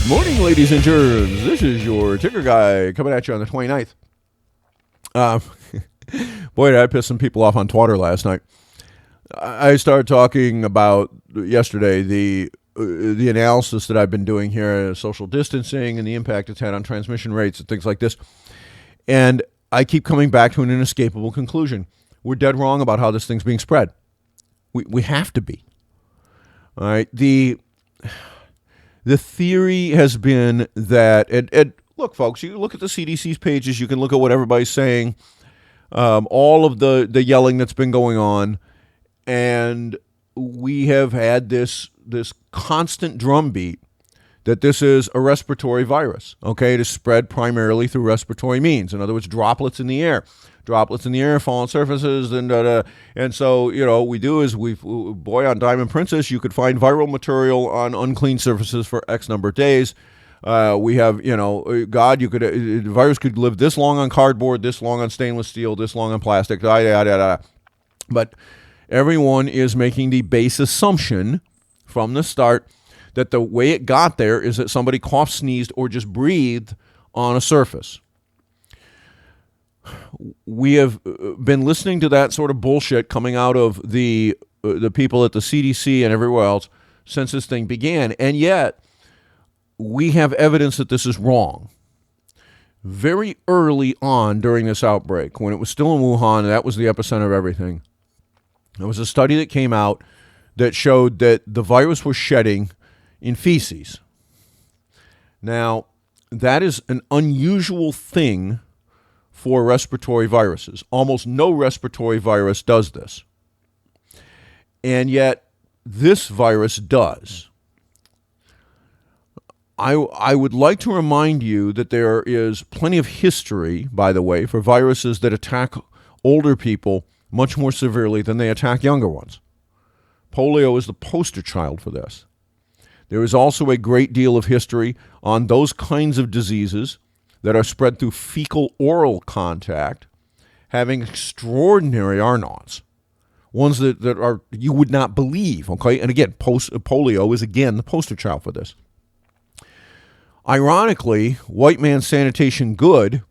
Good morning, ladies and germs. This is your ticker guy coming at you on the 29th. Boy, did I piss some people off on Twitter last night. I started talking about yesterday the analysis that I've been doing here, social distancing and the impact it's had on transmission rates and things like this. And I keep coming back to an inescapable conclusion. We're dead wrong about how this thing's being spread. We have to be. All right. The theory has been that, and look, folks, you look at the CDC's pages, you can look at what everybody's saying, all of the yelling that's been going on, and we have had this constant drumbeat that this is a respiratory virus, okay? It is spread primarily through respiratory means. In other words, droplets in the air. Droplets in the air fall on surfaces, and so, we do is on Diamond Princess, you could find viral material on unclean surfaces for X number of days. We have, the virus could live this long on cardboard, this long on stainless steel, this long on plastic, But everyone is making the base assumption from the start that the way it got there is that somebody coughed, sneezed, or just breathed on a surface. We have been listening to that sort of bullshit coming out of the people at the CDC and everywhere else since this thing began, and yet we have evidence that this is wrong. Very early on during this outbreak, when it was still in Wuhan, that was the epicenter of everything, there was a study that came out that showed that the virus was shedding in feces. Now, that is an unusual thing for respiratory viruses. Almost no respiratory virus does this. And yet, this virus does. I would like to remind you that there is plenty of history, by the way, for viruses that attack older people much more severely than they attack younger ones. Polio is the poster child for this. There is also a great deal of history on those kinds of diseases that are spread through fecal-oral contact, having extraordinary R-naughts, ones that are you would not believe, okay? And again, polio is, again, the poster child for this. Ironically, white man sanitation good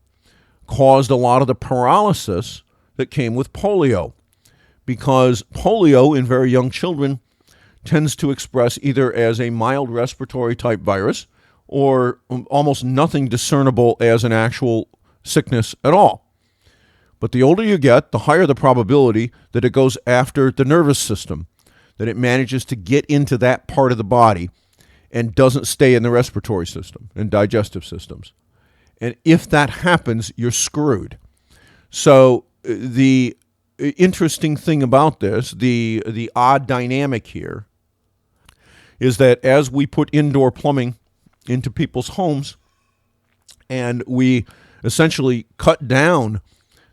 caused a lot of the paralysis that came with polio, because polio in very young children tends to express either as a mild respiratory type virus or almost nothing discernible as an actual sickness at all. But the older you get, the higher the probability that it goes after the nervous system, that it manages to get into that part of the body and doesn't stay in the respiratory system and digestive systems. And if that happens, you're screwed. So the interesting thing about this, the odd dynamic here, is that as we put indoor plumbing into people's homes and we essentially cut down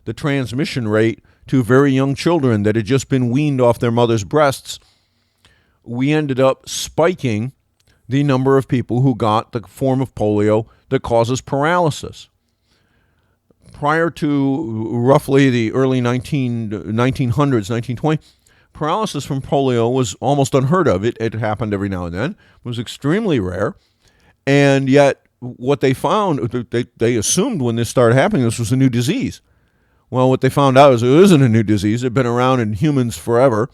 the transmission rate to very young children that had just been weaned off their mother's breasts, we ended up spiking the number of people who got the form of polio that causes paralysis. Prior to roughly the early 1900s, 1920, paralysis from polio was almost unheard of. It happened every now and then. It was extremely rare. And yet what they found, they assumed when this started happening, this was a new disease. Well, what they found out is it isn't a new disease. It had been around in humans forever.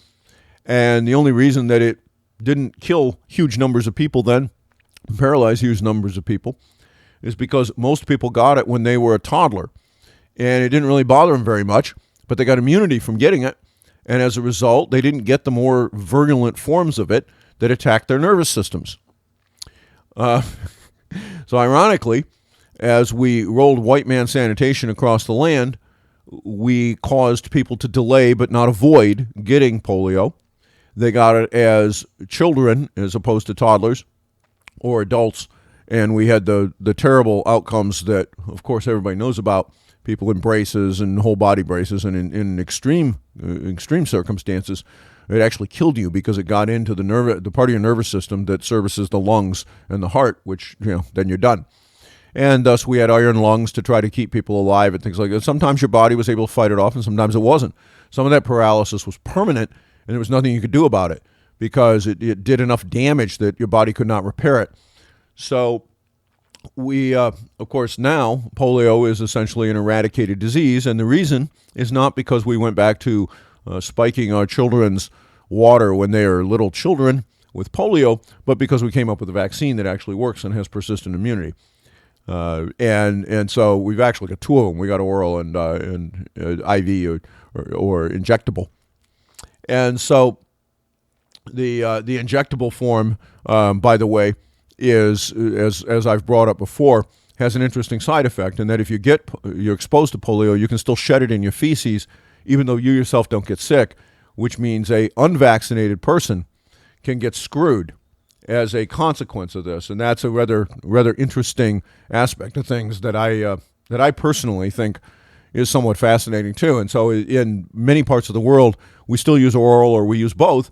And the only reason that it didn't kill huge numbers of people then, paralyze huge numbers of people, is because most people got it when they were a toddler. And it didn't really bother them very much, but they got immunity from getting it. And as a result, they didn't get the more virulent forms of it that attacked their nervous systems. So ironically, as we rolled white man sanitation across the land, we caused people to delay but not avoid getting polio. They got it as children as opposed to toddlers or adults. And we had the terrible outcomes that, of course, everybody knows about. People in braces and whole body braces, and in extreme circumstances, it actually killed you because it got into the part of your nervous system that services the lungs and the heart, which, then you're done. And thus we had iron lungs to try to keep people alive and things like that. Sometimes your body was able to fight it off and sometimes it wasn't. Some of that paralysis was permanent and there was nothing you could do about it because it did enough damage that your body could not repair it. So of course, now polio is essentially an eradicated disease, and the reason is not because we went back to spiking our children's water when they are little children with polio, but because we came up with a vaccine that actually works and has persistent immunity. And so we've actually got two of them. We got oral and IV or injectable. And so the injectable form, by the way, is as I've brought up before, has an interesting side effect, and that if you're exposed to polio, you can still shed it in your feces, even though you yourself don't get sick, which means a unvaccinated person can get screwed as a consequence of this, and that's a rather interesting aspect of things that I personally think is somewhat fascinating too. And so in many parts of the world, we still use oral or we use both.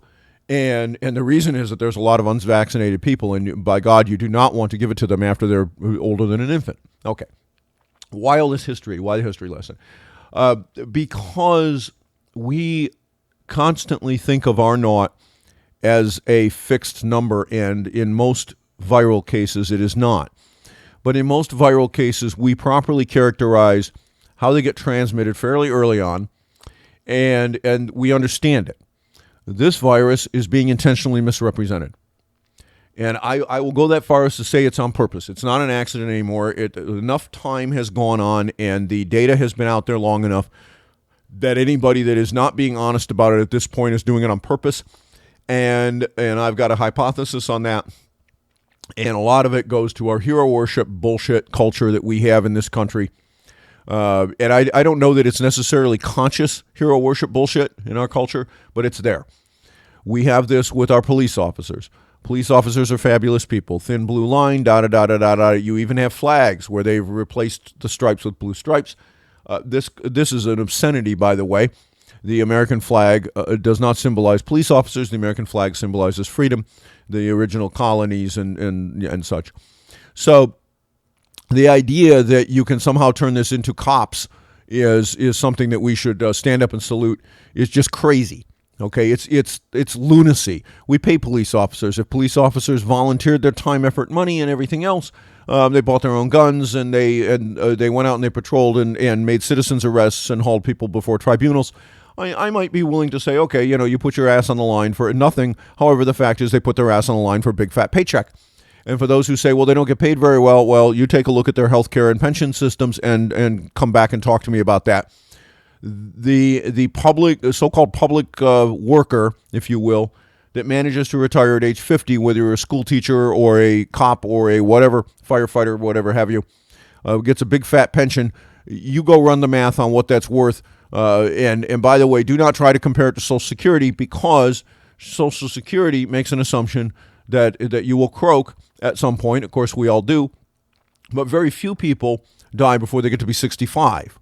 And the reason is that there's a lot of unvaccinated people, and by God, you do not want to give it to them after they're older than an infant. Okay. Why all this history? Why the history lesson? Because we constantly think of R naught as a fixed number, and in most viral cases, it is not. But in most viral cases, we properly characterize how they get transmitted fairly early on, and we understand it. This virus is being intentionally misrepresented. And I will go that far as to say it's on purpose. It's not an accident anymore. Enough time has gone on, and the data has been out there long enough that anybody that is not being honest about it at this point is doing it on purpose. And I've got a hypothesis on that. And a lot of it goes to our hero worship bullshit culture that we have in this country. And I don't know that it's necessarily conscious hero worship bullshit in our culture, but it's there. We have this with our police officers. Police officers are fabulous people. Thin blue line, da-da-da-da-da-da. You even have flags where they've replaced the stripes with blue stripes. This is an obscenity, by the way. The American flag does not symbolize police officers. The American flag symbolizes freedom, the original colonies and such. So the idea that you can somehow turn this into cops is something that we should stand up and salute is just crazy. Okay, it's lunacy. We pay police officers. If police officers volunteered their time, effort, money, and everything else, they bought their own guns and they went out and they patrolled and made citizens arrests and hauled people before tribunals, I might be willing to say, okay, you put your ass on the line for nothing. However, the fact is they put their ass on the line for a big fat paycheck. And for those who say, well, they don't get paid very well, you take a look at their health care and pension systems and come back and talk to me about that. The so-called public worker, if you will, that manages to retire at age 50, whether you're a school teacher or a cop or a whatever, firefighter, whatever have you, gets a big fat pension. You go run the math on what that's worth. And by the way, do not try to compare it to Social Security, because Social Security makes an assumption that you will croak at some point. Of course, we all do. But very few people die before they get to be 65.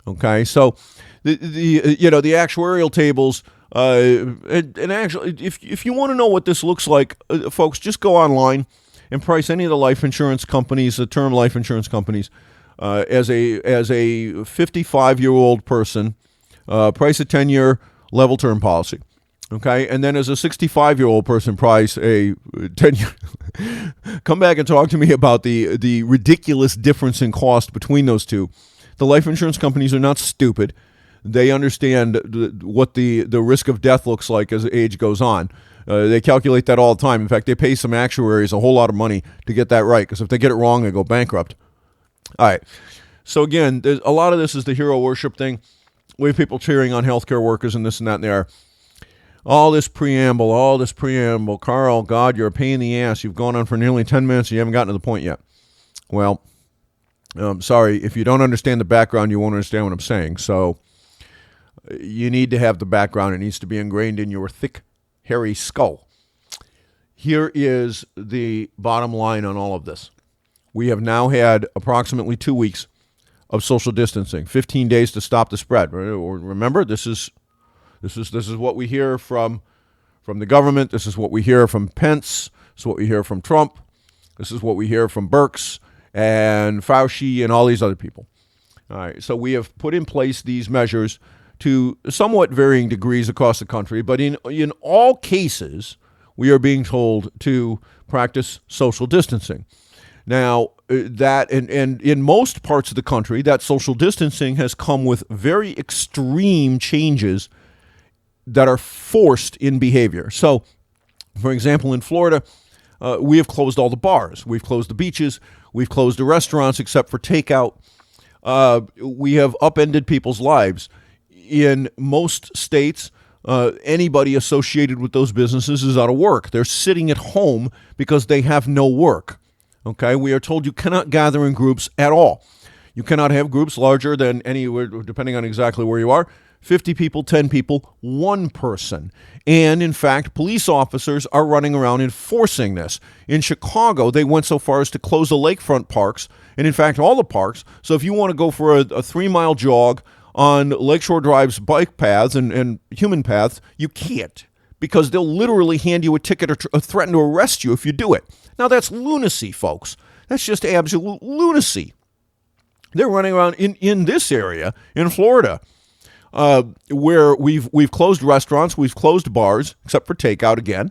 Okay, so the actuarial tables, and actually, if you want to know what this looks like, folks, just go online and price any of the life insurance companies, the term life insurance companies, as a 55-year-old person, price a 10-year level term policy. Okay, and then as a 65-year-old person, price a 10-year. Come back and talk to me about the ridiculous difference in cost between those two. The life insurance companies are not stupid. They understand what the risk of death looks like as age goes on. They calculate that all the time. In fact, they pay some actuaries a whole lot of money to get that right, because if they get it wrong, they go bankrupt. All right. So again, a lot of this is the hero worship thing. We have people cheering on healthcare workers and this and that and there. All this preamble. Carl, God, you're a pain in the ass. You've gone on for nearly 10 minutes and you haven't gotten to the point yet. Well, sorry, if you don't understand the background, you won't understand what I'm saying. So you need to have the background. It needs to be ingrained in your thick, hairy skull. Here is the bottom line on all of this. We have now had approximately 2 weeks of social distancing, 15 days to stop the spread. Remember, this is what we hear from the government. This is what we hear from Pence. This is what we hear from Trump. This is what we hear from Birx and Fauci and all these other people. All right, so we have put in place these measures to somewhat varying degrees across the country, but in all cases, we are being told to practice social distancing. Now, that and in most parts of the country, that social distancing has come with very extreme changes that are forced in behavior. So, for example, in Florida, we have closed all the bars. We've closed the beaches. We've closed the restaurants except for takeout. We have upended people's lives. In most states, anybody associated with those businesses is out of work. They're sitting at home because they have no work. Okay, we are told you cannot gather in groups at all. You cannot have groups larger than anywhere, depending on exactly where you are, 50 people, 10 people, one person. And in fact, police officers are running around enforcing this. In Chicago, they went so far as to close the lakefront parks, and in fact, all the parks. So if you want to go for a 3-mile jog on Lakeshore Drive's bike paths and human paths, you can't, because they'll literally hand you a ticket or threaten to arrest you if you do it. Now, that's lunacy, folks. That's just absolute lunacy. They're running around in this area in Florida, where we've closed restaurants, we've closed bars, except for takeout again.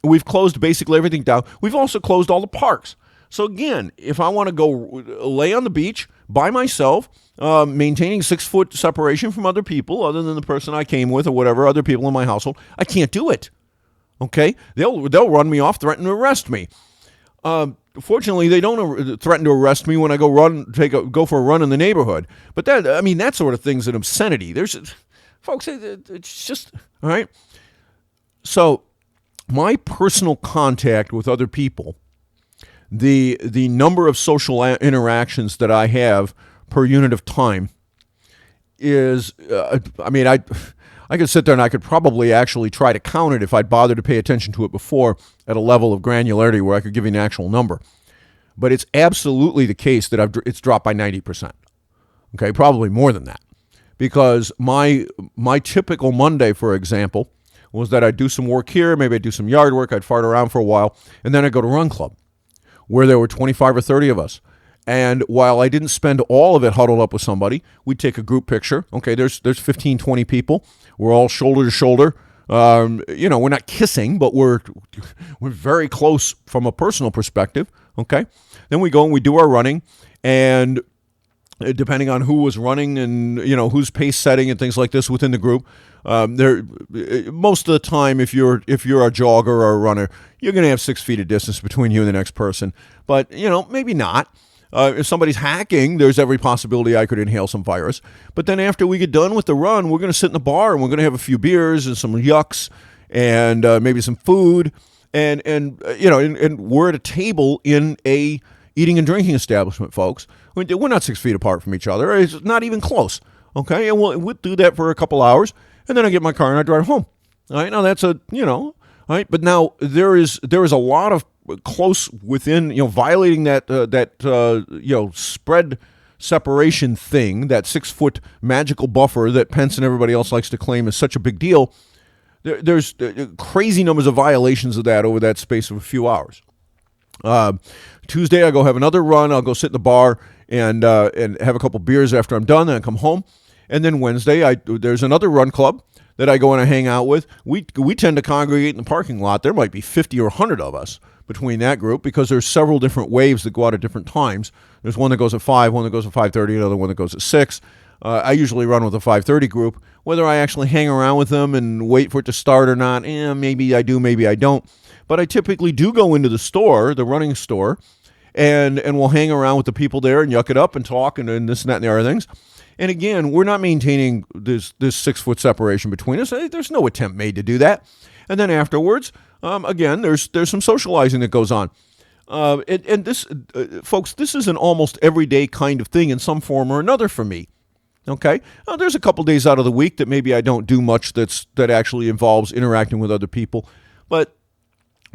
We've closed basically everything down. We've also closed all the parks. So again, if I want to go lay on the beach by myself, maintaining 6-foot separation from other people, other than the person I came with or whatever, other people in my household, I can't do it. Okay? They'll run me off, threaten to arrest me. Fortunately, they don't threaten to arrest me when I go for a run in the neighborhood. But that sort of thing's an obscenity. Folks, it's just, all right? So, my personal contact with other people, the number of social interactions that I have per unit of time is, I could sit there and I could probably actually try to count it if I'd bothered to pay attention to it before at a level of granularity where I could give you an actual number. But it's absolutely the case that it's dropped by 90%. Okay, probably more than that. Because my typical Monday, for example, was that I'd do some work here, maybe I'd do some yard work, I'd fart around for a while, and then I'd go to Run Club, where there were 25 or 30 of us. And while I didn't spend all of it huddled up with somebody, we'd take a group picture. Okay, there's 15, 20 people. We're all shoulder to shoulder. We're not kissing, but we're very close from a personal perspective. Okay, then we go and we do our running, and depending on who was running and who's pace setting and things like this within the group, most of the time, if you're a jogger or a runner, you're going to have 6 feet of distance between you and the next person. But maybe not. If somebody's hacking, there's every possibility I could inhale some virus. But then after we get done with the run, we're going to sit in the bar and we're going to have a few beers and some yucks and maybe some food. And we're at a table in a eating and drinking establishment, folks. We're not 6 feet apart from each other. It's not even close. Okay, and we'll do that for a couple hours, and then I get in my car and I drive home. All right, now that's all right. But now there is a lot of close within, violating that spread separation thing, that 6-foot magical buffer that Pence and everybody else likes to claim is such a big deal. There's crazy numbers of violations of that over that space of a few hours. Tuesday, I go have another run. I'll go sit in the bar and have a couple beers after I'm done. Then I come home. And then Wednesday, there's another run club that I go and I hang out with. We tend to congregate in the parking lot. There might be 50 or 100 of us between that group because there's several different waves that go out at different times. There's one that goes at 5, one that goes at 5:30, another one that goes at 6. I usually run with a 5:30 group. Whether I actually hang around with them and wait for it to start or not, maybe I do, maybe I don't. But I typically do go into the store, the running store, and we'll hang around with the people there and yuck it up and talk and this and that and the other things. And again, we're not maintaining this 6-foot separation between us. There's no attempt made to do that. And then afterwards, again, there's some socializing that goes on. And this, folks, this is an almost everyday kind of thing in some form or another for me. Okay, there's a couple days out of the week that maybe I don't do much that actually involves interacting with other people, but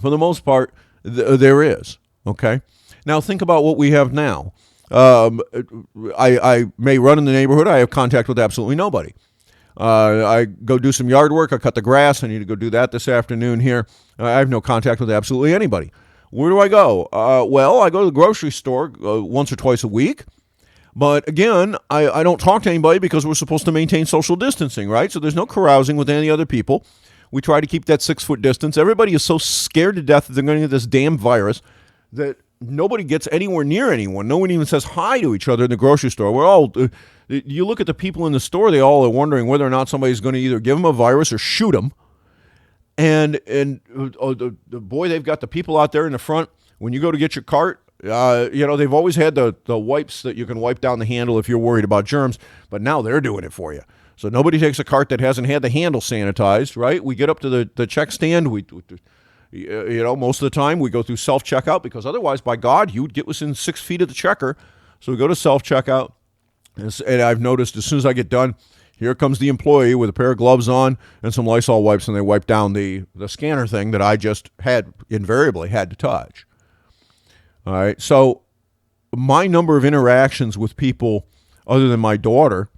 for the most part, there is. Okay, now think about what we have now. I may run in the neighborhood. I have contact with absolutely nobody. I go do some yard work. I cut the grass. I need to go do that this afternoon here. I have no contact with absolutely anybody. Where do I go? Well, I go to the grocery store once or twice a week. But again, I don't talk to anybody because we're supposed to maintain social distancing, right? So there's no carousing with any other people. We try to keep that 6-foot distance. Everybody is so scared to death that they're going to get this damn virus that nobody gets anywhere near anyone. No one even says hi to each other in the grocery store. We're all, you look at the people in the store, they all are wondering whether or not somebody's going to either give them a virus or shoot them. And the boy, they've got the people out there in the front. When you go to get your cart, they've always had the wipes that you can wipe down the handle if you're worried about germs, but now they're doing it for you. So nobody takes a cart that hasn't had the handle sanitized, right? We get up to the check stand. Most of the time we go through self-checkout because otherwise, by God, you'd get within 6 feet of the checker. So we go to self-checkout, and I've noticed as soon as I get done, here comes the employee with a pair of gloves on and some Lysol wipes, and they wipe down the scanner thing that I just invariably had to touch. All right, so my number of interactions with people other than my daughter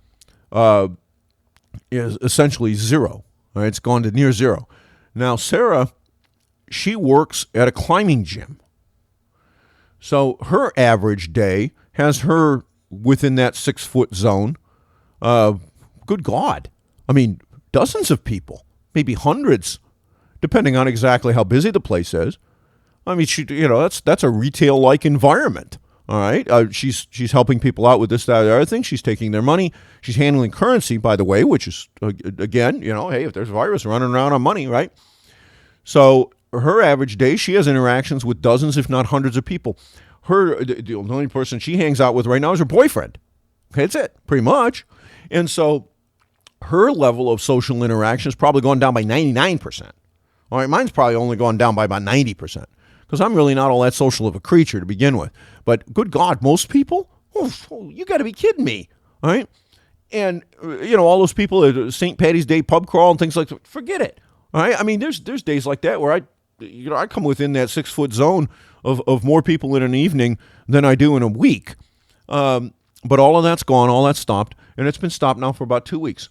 is essentially zero. All right, it's gone to near zero. Now, Sarah, she works at a climbing gym. So her average day has her within that 6 foot zone. Good God. I mean, dozens of people, maybe hundreds, depending on exactly how busy the place is. I mean, that's a retail-like environment. All right, she's helping people out with this, that, or the other thing. She's taking their money. She's handling currency, by the way, which is again, hey, if there's a virus running around on money, right? So her average day, she has interactions with dozens, if not hundreds, of people. The only person she hangs out with right now is her boyfriend. Okay, that's it, pretty much. And so her level of social interaction has probably gone down by 99%. All right, mine's probably only gone down by about 90%. Because I'm really not all that social of a creature to begin with. But good God, most people? Oh, you got to be kidding me, all right? And, all those people at St. Patty's Day pub crawl and things like that, forget it, all right? I mean, there's days like that where I come within that 6 foot zone of more people in an evening than I do in a week. But all of that's gone, all that's stopped, and it's been stopped now for about 2 weeks.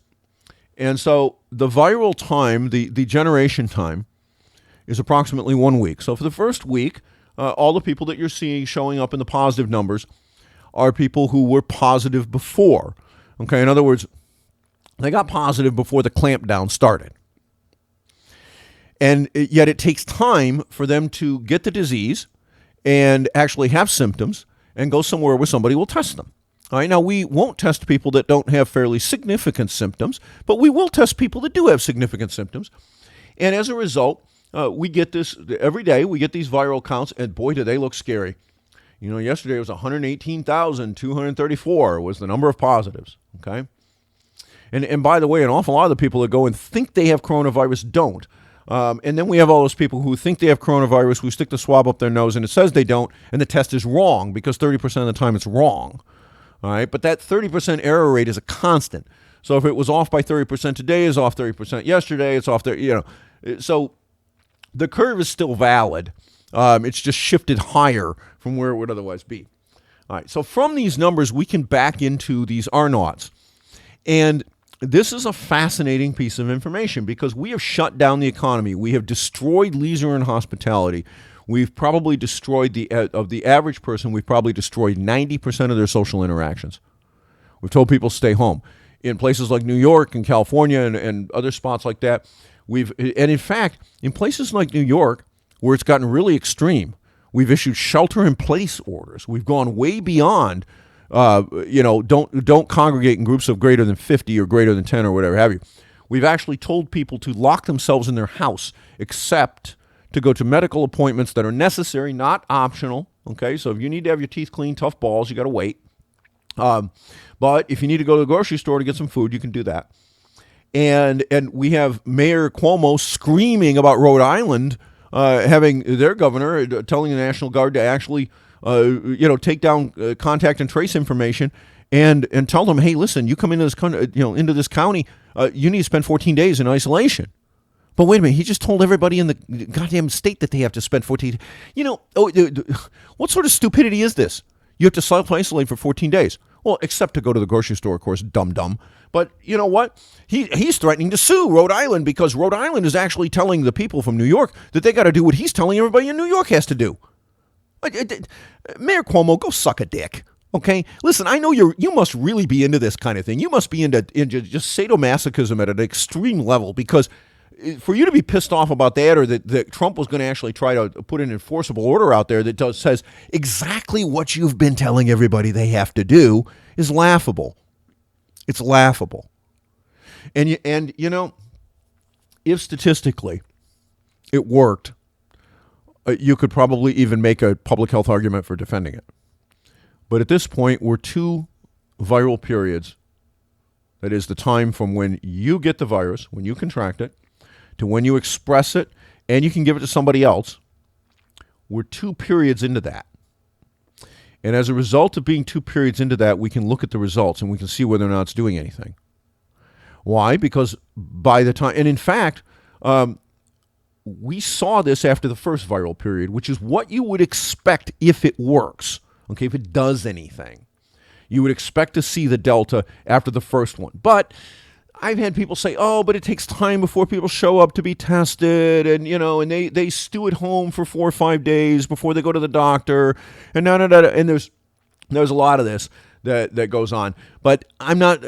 And so the viral time, the generation time, is approximately 1 week. So for the first week, all the people that you're seeing showing up in the positive numbers are people who were positive before. Okay, in other words, they got positive before the clampdown started. And yet it takes time for them to get the disease and actually have symptoms and go somewhere where somebody will test them. All right, now we won't test people that don't have fairly significant symptoms, but we will test people that do have significant symptoms. And as a result, we get this every day. We get these viral counts, and boy, do they look scary. Yesterday it was 118,234 was the number of positives, okay? And by the way, an awful lot of the people that go and think they have coronavirus don't. And then we have all those people who think they have coronavirus, who stick the swab up their nose, and it says they don't, and the test is wrong because 30% of the time it's wrong, all right? But that 30% error rate is a constant. So if it was off by 30% today, it's off 30% yesterday, it's off there, So the curve is still valid. It's just shifted higher from where it would otherwise be. All right, so from these numbers, we can back into these R-naughts. And this is a fascinating piece of information because we have shut down the economy. We have destroyed leisure and hospitality. We've probably destroyed of the average person, we've probably destroyed 90% of their social interactions. We've told people to stay home. In places like New York and California and other spots like that, and in fact, in places like New York, where it's gotten really extreme, we've issued shelter-in-place orders. We've gone way beyond, don't congregate in groups of greater than 50 or greater than 10 or whatever have you. We've actually told people to lock themselves in their house, except to go to medical appointments that are necessary, not optional. Okay, so if you need to have your teeth cleaned, tough balls, you got to wait. But if you need to go to the grocery store to get some food, you can do that. And we have Mayor Cuomo screaming about Rhode Island having their governor telling the National Guard to actually, take down contact and trace information and tell them, hey, listen, you come into this into this county, you need to spend 14 days in isolation. But wait a minute, he just told everybody in the goddamn state that they have to spend 14. What sort of stupidity is this? You have to self-isolate for 14 days. Well, except to go to the grocery store, of course, dum-dum. But you know what? He's threatening to sue Rhode Island because Rhode Island is actually telling the people from New York that they got to do what he's telling everybody in New York has to do. Mayor Cuomo, go suck a dick. Okay? Listen, I know you must really be into this kind of thing. You must be into just sadomasochism at an extreme level because for you to be pissed off about that, or that Trump was going to actually try to put an enforceable order out there that says exactly what you've been telling everybody they have to do, is laughable. It's laughable. And if statistically it worked, you could probably even make a public health argument for defending it. But at this point, we're 2 viral periods. That is the time from when you get the virus, when you contract it, to when you express it, and you can give it to somebody else. We're 2 periods into that. And as a result of being 2 periods into that, we can look at the results and we can see whether or not it's doing anything. Why? Because by the time, and in fact, we saw this after the first viral period, which is what you would expect if it works, okay, if it does anything. You would expect to see the Delta after the first one. But I've had people say, oh, but it takes time before people show up to be tested, and they stew at home for 4 or 5 days before they go to the doctor, and and there's a lot of this that goes on. But I'm not,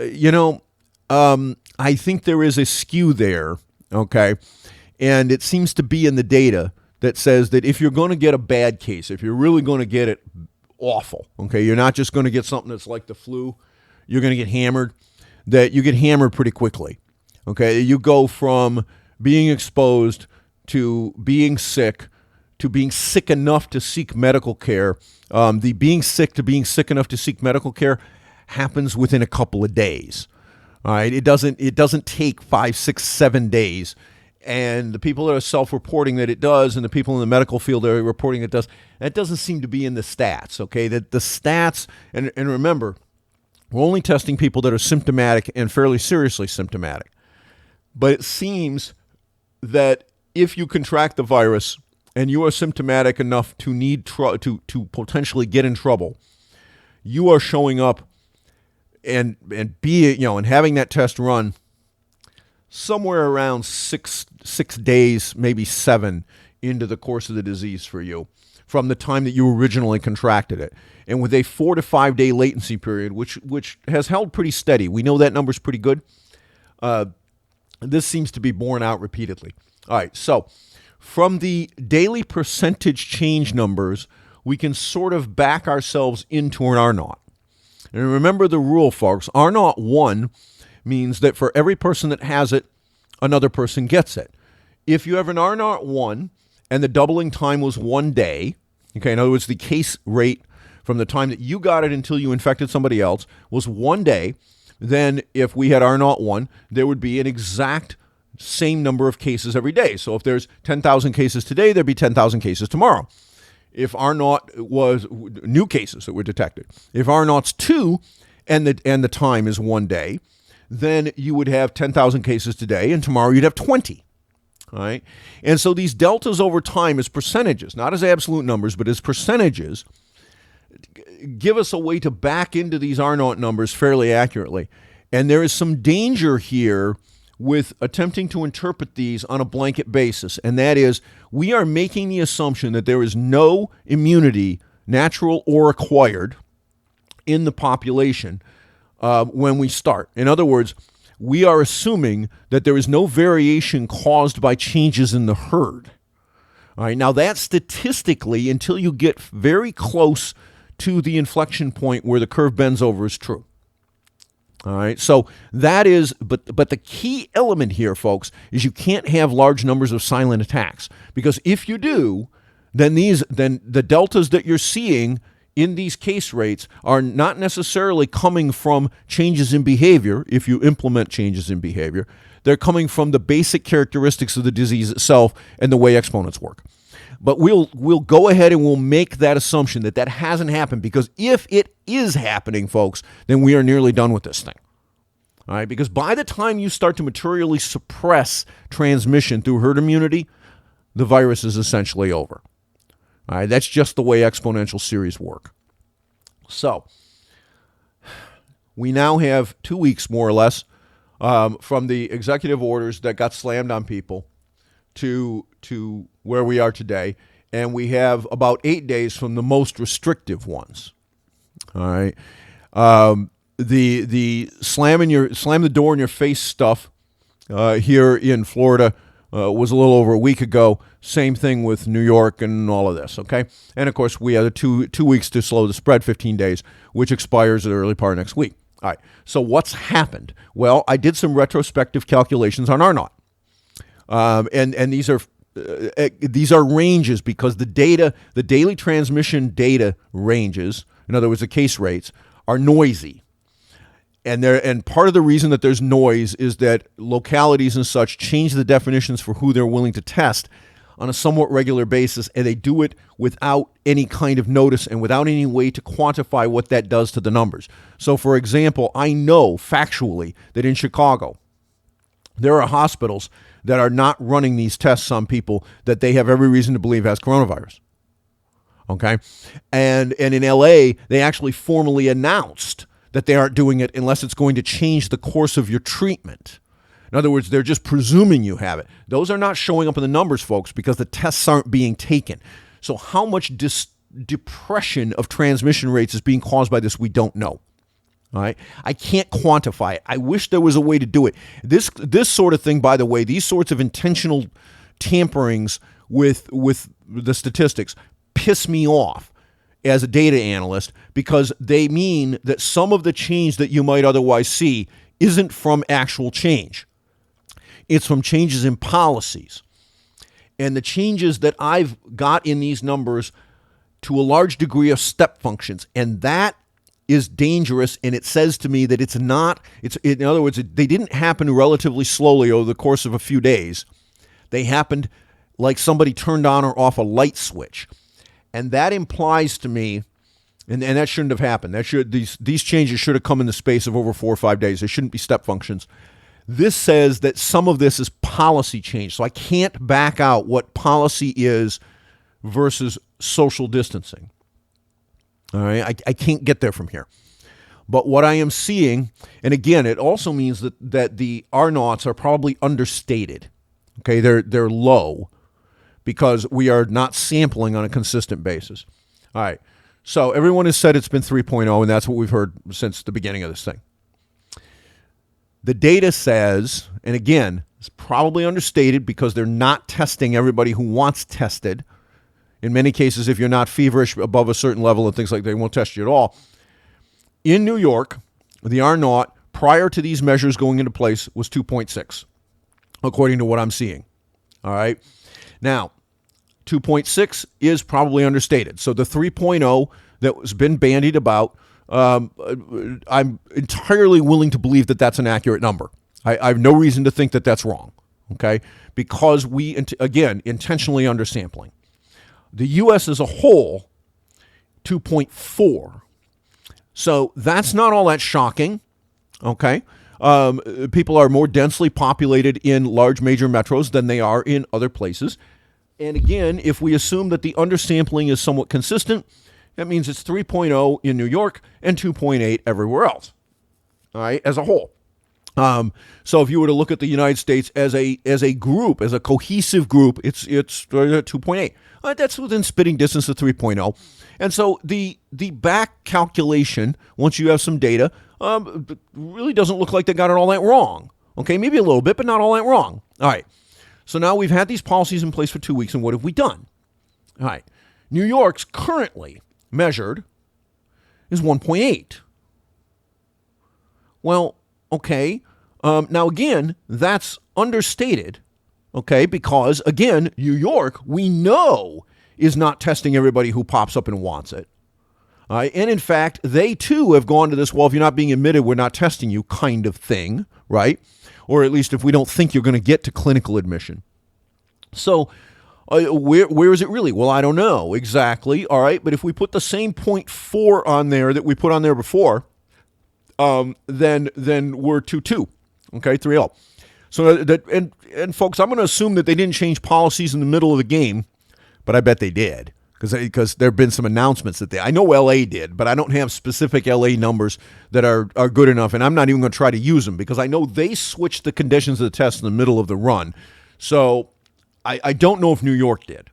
I think there is a skew there, okay? And it seems to be in the data that says that if you're going to get a bad case, if you're really going to get it awful, okay, you're not just going to get something that's like the flu, you're going to get hammered, that you get hammered pretty quickly, okay? You go from being exposed to being sick enough to seek medical care. The being sick to being sick enough to seek medical care happens within a couple of days, all right? It doesn't take 5, 6, 7 days. And the people that are self-reporting that it does, and the people in the medical field that are reporting it does, that doesn't seem to be in the stats, okay? That the stats, and remember, we're only testing people that are symptomatic and fairly seriously symptomatic. But it seems that if you contract the virus and you are symptomatic enough to need to potentially get in trouble, you are showing up and having that test run somewhere around six days, maybe 7 into the course of the disease for you from the time that you originally contracted it. And with a 4 to 5 day latency period, which has held pretty steady. We know that number's pretty good. This seems to be borne out repeatedly. All right, so from the daily percentage change numbers, we can sort of back ourselves into an R0. And remember the rule, folks. R0 1 means that for every person that has it, another person gets it. If you have an R0 1 and the doubling time was 1 day, okay, in other words, the case rate from the time that you got it until you infected somebody else was 1 day, then if we had R0 1, there would be an exact same number of cases every day. So if there's 10,000 cases today, there'd be 10,000 cases tomorrow. If R0 was new cases that were detected, if R0's 2 and the time is 1 day, then you would have 10,000 cases today, and tomorrow you'd have 20. All right? And so these deltas over time as percentages, not as absolute numbers, but as percentages, give us a way to back into these R0 numbers fairly accurately. And there is some danger here with attempting to interpret these on a blanket basis, and that is we are making the assumption that there is no immunity, natural or acquired, in the population when we start. In other words, we are assuming that there is no variation caused by changes in the herd. All right, now that statistically, until you get very close to the inflection point where the curve bends over, is true. All right, so that is, but the key element here, folks, is you can't have large numbers of silent attacks, because if you do, then the deltas that you're seeing in these case rates are not necessarily coming from changes in behavior. If you implement changes in behavior, they're coming from the basic characteristics of the disease itself and the way exponents work. But we'll go ahead and we'll make that assumption that hasn't happened, because if it is happening, folks, then we are nearly done with this thing. All right, because by the time you start to materially suppress transmission through herd immunity, the virus is essentially over. All right, that's just the way exponential series work. So we now have 2 weeks, more or less, from the executive orders that got slammed on people to where we are today, and we have about 8 days from the most restrictive ones. All right, the slam the door in your face stuff here in Florida was a little over a week ago. Same thing with New York and all of this, okay? And, of course, we have two weeks to slow the spread, 15 days, which expires the early part of next week. All right, so what's happened? Well, I did some retrospective calculations on R naught. And these are ranges because the daily transmission data ranges, in other words, the case rates, are noisy. And part of the reason that there's noise is that localities and such change the definitions for who they're willing to test on a somewhat regular basis, and they do it without any kind of notice and without any way to quantify what that does to the numbers. So, for example, I know factually that in Chicago, there are hospitals that are not running these tests on people that they have every reason to believe has coronavirus. Okay? And in LA, they actually formally announced that they aren't doing it unless it's going to change the course of your treatment. In other words, they're just presuming you have it. Those are not showing up in the numbers, folks, because the tests aren't being taken. So how much depression of transmission rates is being caused by this, we don't know. All right, I can't quantify it. I wish there was a way to do it. This sort of thing, by the way, these sorts of intentional tamperings with the statistics piss me off as a data analyst because they mean that some of the change that you might otherwise see isn't from actual change. It's from changes in policies. And the changes that I've got in these numbers to a large degree are step functions, and that is dangerous, and it says to me that it's not, in other words, they didn't happen relatively slowly over the course of a few days. They happened like somebody turned on or off a light switch. And that implies to me, and that shouldn't have happened. These changes should have come in the space of over 4 or 5 days. They shouldn't be step functions. This says that some of this is policy change. So I can't back out what policy is versus social distancing. All right, I can't get there from here. But what I am seeing, and again, it also means that the R naughts are probably understated. Okay, they're low because we are not sampling on a consistent basis. All right, so everyone has said it's been 3.0, and that's what we've heard since the beginning of this thing. The data says, and again, it's probably understated because they're not testing everybody who wants tested. In many cases, if you're not feverish above a certain level and things like that, they won't test you at all. In New York, the R naught prior to these measures going into place was 2.6, according to what I'm seeing. All right. Now, 2.6 is probably understated. So the 3.0 that has been bandied about, I'm entirely willing to believe that that's an accurate number. I have no reason to think that that's wrong. Okay. Because we, again, intentionally undersampling. The U.S. as a whole, 2.4. So that's not all that shocking, okay? People are more densely populated in large major metros than they are in other places. And again, if we assume that the undersampling is somewhat consistent, that means it's 3.0 in New York and 2.8 everywhere else, all right, as a whole. So if you were to look at the United States as a group, as a cohesive group, it's 2.8. That's within spitting distance of 3.0. And so the back calculation, once you have some data, really doesn't look like they got it all that wrong. Okay, maybe a little bit, but not all that wrong. All right. So now we've had these policies in place for 2 weeks, and what have we done? All right. New York's currently measured is 1.8. Well, okay. Now, again, that's understated, okay, because, again, New York, we know, is not testing everybody who pops up and wants it. And, in fact, they, too, have gone to this, well, if you're not being admitted, we're not testing you kind of thing, right? Or at least if we don't think you're going to get to clinical admission. So where is it really? Well, I don't know exactly, all right? But if we put the same 0.4 on there that we put on there before, then we're 2.2, okay, 3.0. So that, and folks, I'm going to assume that they didn't change policies in the middle of the game, but I bet they did because there have been some announcements that I know LA did, but I don't have specific LA numbers that are good enough, and I'm not even going to try to use them because I know they switched the conditions of the test in the middle of the run. So I don't know if New York did,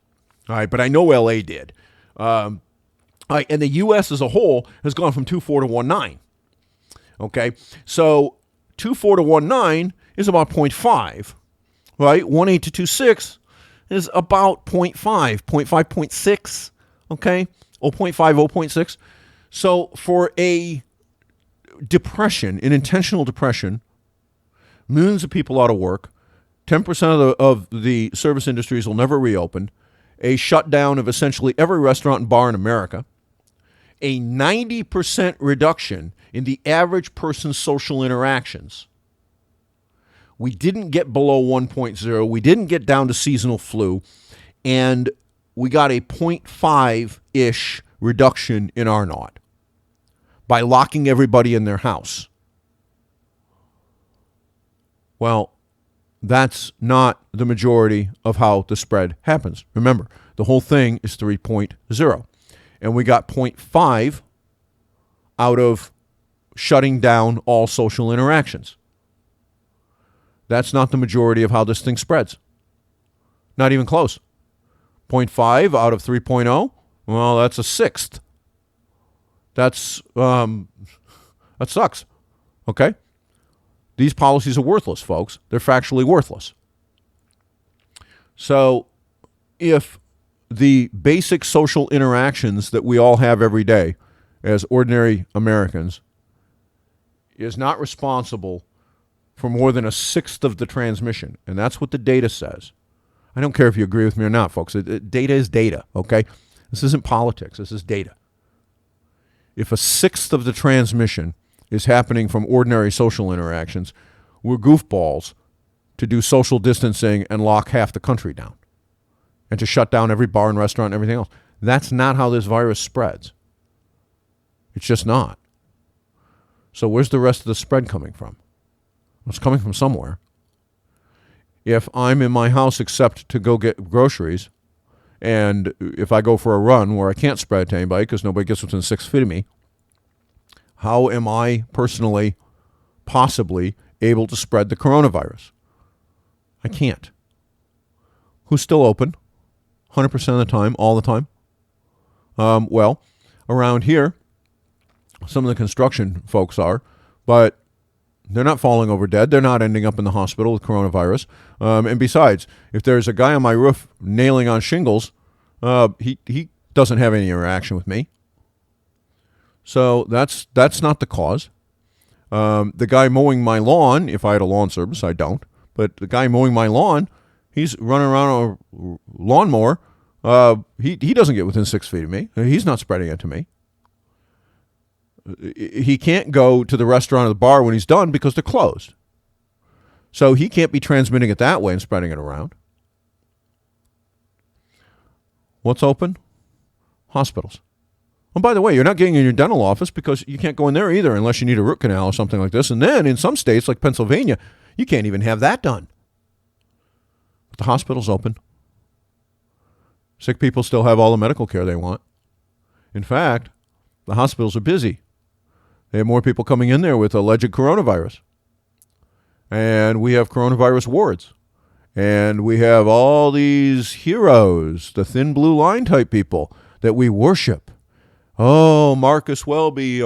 all right, but I know LA did. All right, and the U.S. as a whole has gone from 2.4 to 1.9. Okay, so 2.4 to 1.9 is about 0.5. right? 1.8 to 2.6 is about 0.5, 0.5, 0.6, okay? 0.5, 0.6. So for a depression, an intentional depression, millions of people out of work, 10% of the service industries will never reopen, a shutdown of essentially every restaurant and bar in America, a 90% reduction in the average person's social interactions. We didn't get below 1.0. We didn't get down to seasonal flu. And we got a 0.5-ish reduction in R naught by locking everybody in their house. Well, that's not the majority of how the spread happens. Remember, the whole thing is 3.0. And we got 0.5 out of shutting down all social interactions. That's not the majority of how this thing spreads. Not even close. 0.5 out of 3.0, well, that's a sixth. That sucks. Okay? These policies are worthless, folks. They're factually worthless. So if the basic social interactions that we all have every day as ordinary Americans is not responsible for more than a sixth of the transmission, and that's what the data says. I don't care if you agree with me or not, folks. Data is data, okay? This isn't politics. This is data. If a sixth of the transmission is happening from ordinary social interactions, we're goofballs to do social distancing and lock half the country down and to shut down every bar and restaurant and everything else. That's not how this virus spreads. It's just not. So where's the rest of the spread coming from? Well, it's coming from somewhere. If I'm in my house except to go get groceries, and if I go for a run where I can't spread it to anybody because nobody gets within 6 feet of me, how am I personally possibly able to spread the coronavirus? I can't. Who's still open? 100% of the time, all the time? Well, around here, some of the construction folks are, but they're not falling over dead. They're not ending up in the hospital with coronavirus. And besides, if there's a guy on my roof nailing on shingles, he doesn't have any interaction with me. So that's not the cause. The guy mowing my lawn, if I had a lawn service, I don't, but the guy mowing my lawn, he's running around a lawnmower. He doesn't get within 6 feet of me. He's not spreading it to me. He can't go to the restaurant or the bar when he's done because they're closed. So he can't be transmitting it that way and spreading it around. What's open? Hospitals. And by the way, you're not getting in your dental office because you can't go in there either unless you need a root canal or something like this. And then in some states like Pennsylvania, you can't even have that done. But the hospital's open. Sick people still have all the medical care they want. In fact, the hospitals are busy. They have more people coming in there with alleged coronavirus. And we have coronavirus wards. And we have all these heroes, the thin blue line type people that we worship. Oh, Marcus Welby,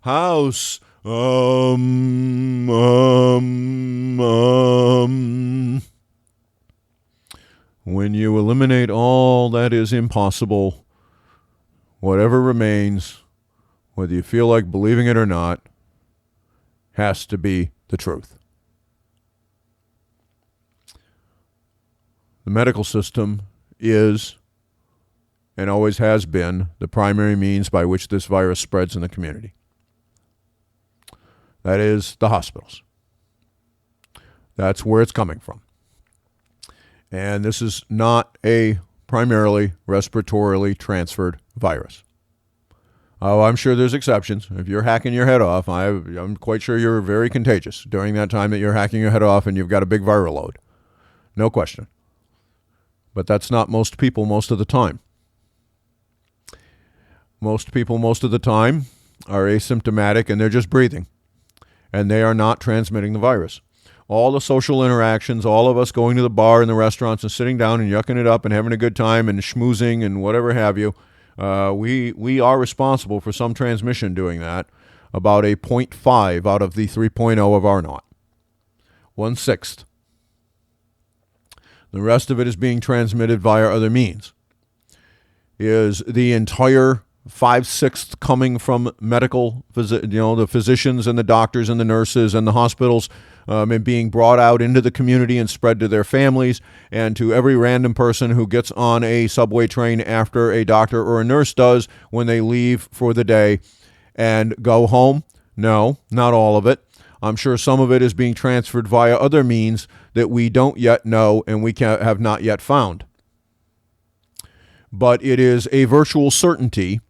House, When you eliminate all that is impossible, whatever remains, whether you feel like believing it or not, has to be the truth. The medical system is and always has been the primary means by which this virus spreads in the community. That is the hospitals. That's where it's coming from. And this is not a primarily respiratorily transferred virus. Oh, I'm sure there's exceptions. If you're hacking your head off, I'm quite sure you're very contagious during that time that you're hacking your head off and you've got a big viral load. No question. But that's not most people most of the time. Most people most of the time are asymptomatic and they're just breathing. And they are not transmitting the virus. All the social interactions, all of us going to the bar and the restaurants and sitting down and yucking it up and having a good time and schmoozing and whatever have you, we are responsible for some transmission doing that. about a 0.5 out of the 3.0 of R naught. 1/6. The rest of it is being transmitted via other means. Is the entire 5/6 coming from medical, the physicians and the doctors and the nurses and the hospitals, and being brought out into the community and spread to their families and to every random person who gets on a subway train after a doctor or a nurse does when they leave for the day and go home? No, not all of it. I'm sure some of it is being transferred via other means that we don't yet know and we have not yet found. But it is a virtual certainty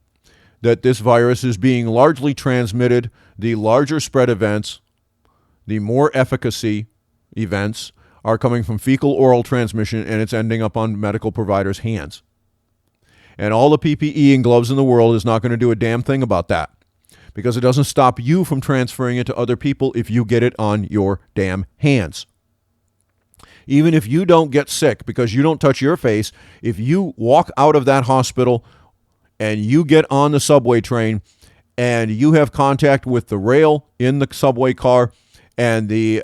that this virus is being largely transmitted. The larger spread events, the more efficacy events, are coming from fecal-oral transmission, and it's ending up on medical providers' hands. And all the PPE and gloves in the world is not going to do a damn thing about that, because it doesn't stop you from transferring it to other people if you get it on your damn hands. Even if you don't get sick because you don't touch your face, if you walk out of that hospital and you get on the subway train and you have contact with the rail in the subway car and the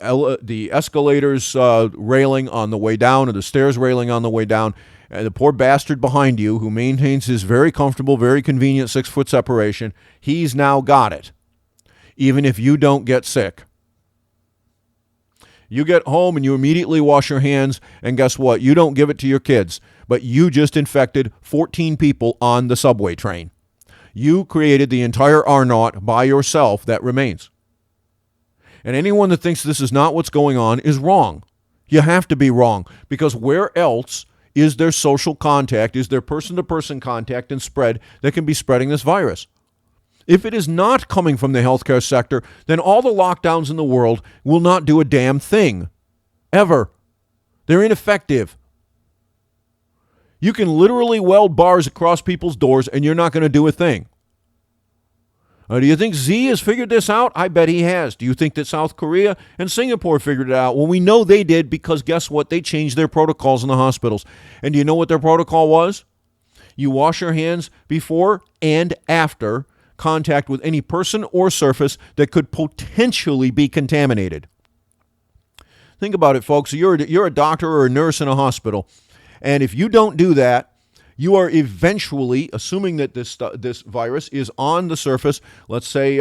escalators railing on the way down or the stairs railing on the way down, and the poor bastard behind you who maintains his very comfortable, very convenient 6-foot separation, he's now got it, even if you don't get sick. You get home and you immediately wash your hands, and guess what? You don't give it to your kids, but you just infected 14 people on the subway train. You created the entire R naught by yourself that remains. And anyone that thinks this is not what's going on is wrong. You have to be wrong, because where else is there social contact, is there person-to-person contact and spread that can be spreading this virus? If it is not coming from the healthcare sector, then all the lockdowns in the world will not do a damn thing. Ever. They're ineffective. You can literally weld bars across people's doors and you're not going to do a thing. Do you think Xi has figured this out? I bet he has. Do you think that South Korea and Singapore figured it out? Well, we know they did, because guess what? They changed their protocols in the hospitals. And do you know what their protocol was? You wash your hands before and after contact with any person or surface that could potentially be contaminated. Think about it, folks. You're a doctor or a nurse in a hospital, and if you don't do that, you are eventually, assuming that this virus is on the surface, let's say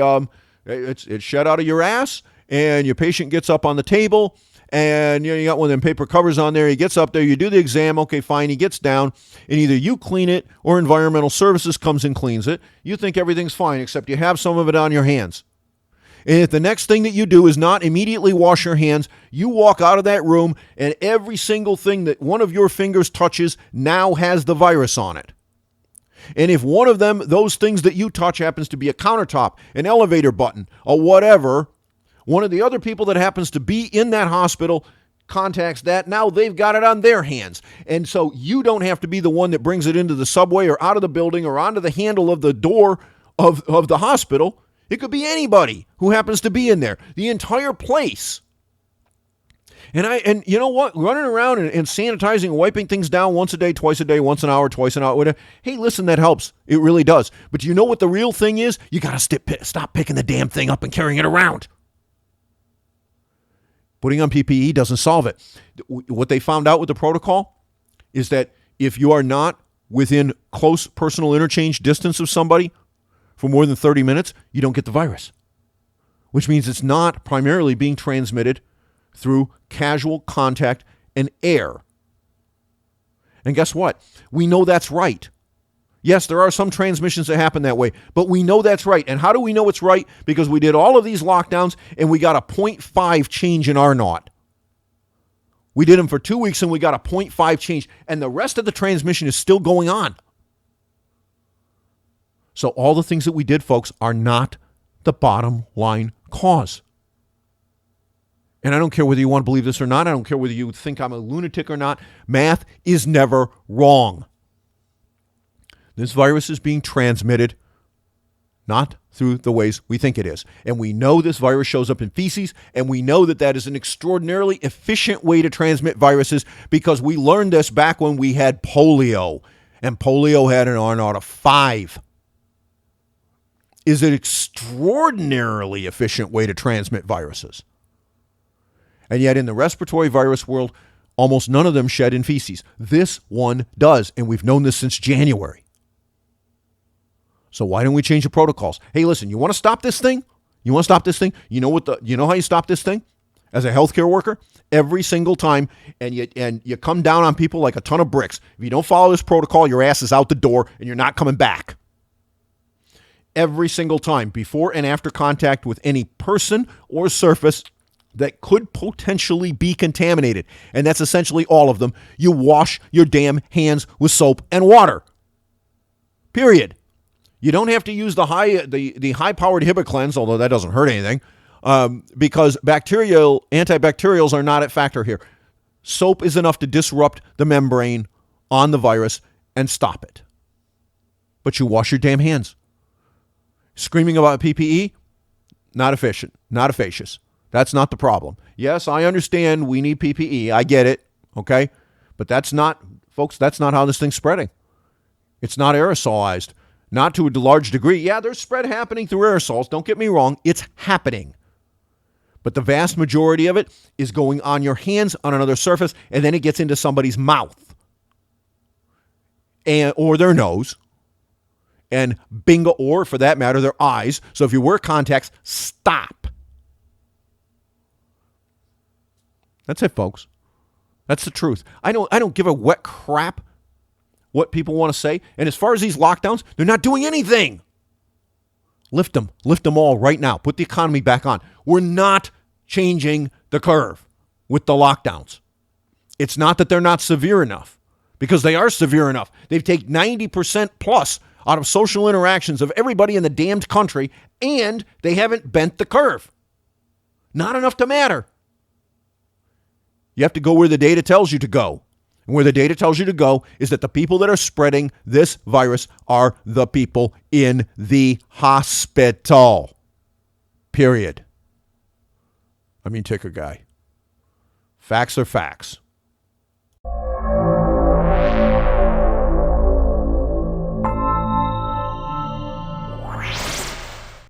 it's shed out of your ass, and your patient gets up on the table, and you got one of them paper covers on there. He gets up there, you do the exam, okay, fine. He gets down, and either you clean it or environmental services comes and cleans it. You think everything's fine, except you have some of it on your hands. And if the next thing that you do is not immediately wash your hands, you walk out of that room, and every single thing that one of your fingers touches now has the virus on it. And if one of those things that you touch happens to be a countertop, an elevator button, or whatever, one of the other people that happens to be in that hospital contacts that, now they've got it on their hands. And so you don't have to be the one that brings it into the subway or out of the building or onto the handle of the door of the hospital. It could be anybody who happens to be in there, the entire place. And you know what? Running around and sanitizing and wiping things down once a day, twice a day, once an hour, twice an hour, whatever. Hey, listen, that helps. It really does. But you know what the real thing is? You got to stop picking the damn thing up and carrying it around. Putting on PPE doesn't solve it. What they found out with the protocol is that if you are not within close personal interchange distance of somebody for more than 30 minutes, you don't get the virus, which means it's not primarily being transmitted through casual contact and air. And guess what? We know that's right. Yes, there are some transmissions that happen that way, but we know that's right. And how do we know it's right? Because we did all of these lockdowns and we got a 0.5 change in R naught. We did them for 2 weeks and we got a 0.5 change, and the rest of the transmission is still going on. So all the things that we did, folks, are not the bottom line cause. And I don't care whether you want to believe this or not. I don't care whether you think I'm a lunatic or not. Math is never wrong. This virus is being transmitted not through the ways we think it is. And we know this virus shows up in feces, and we know that that is an extraordinarily efficient way to transmit viruses, because we learned this back when we had polio. And polio had an R naught of 5. is an extraordinarily efficient way to transmit viruses. And yet in the respiratory virus world, almost none of them shed in feces. This one does, and we've known this since January. So why don't we change the protocols? Hey, listen, you want to stop this thing? You want to stop this thing? You know how you stop this thing? As a healthcare worker, every single time, and you come down on people like a ton of bricks. If you don't follow this protocol, your ass is out the door and you're not coming back. Every single time, before and after contact with any person or surface that could potentially be contaminated, and that's essentially all of them, you wash your damn hands with soap and water. Period. You don't have to use the high-powered HIPAA although that doesn't hurt anything, because antibacterials are not at factor here. Soap is enough to disrupt the membrane on the virus and stop it. But you wash your damn hands. Screaming about PPE, not efficient, not efficacious. That's not the problem. Yes, I understand we need PPE. I get it, okay? But that's not how this thing's spreading. It's not aerosolized. Not to a large degree. Yeah, there's spread happening through aerosols. Don't get me wrong. It's happening. But the vast majority of it is going on your hands, on another surface, and then it gets into somebody's mouth or their nose, and bingo, or for that matter, their eyes. So if you wear contacts, stop. That's it, folks. That's the truth. I don't give a wet crap what people want to say. And as far as these lockdowns, they're not doing anything. Lift them all right now. Put the economy back on. We're not changing the curve with the lockdowns. It's not that they're not severe enough, because they are severe enough. They've taken 90% plus out of social interactions of everybody in the damned country, and they haven't bent the curve. Not enough to matter. You have to go where the data tells you to go. And where the data tells you to go is that the people that are spreading this virus are the people in the hospital. Period. I mean, ticker guy. Facts are facts.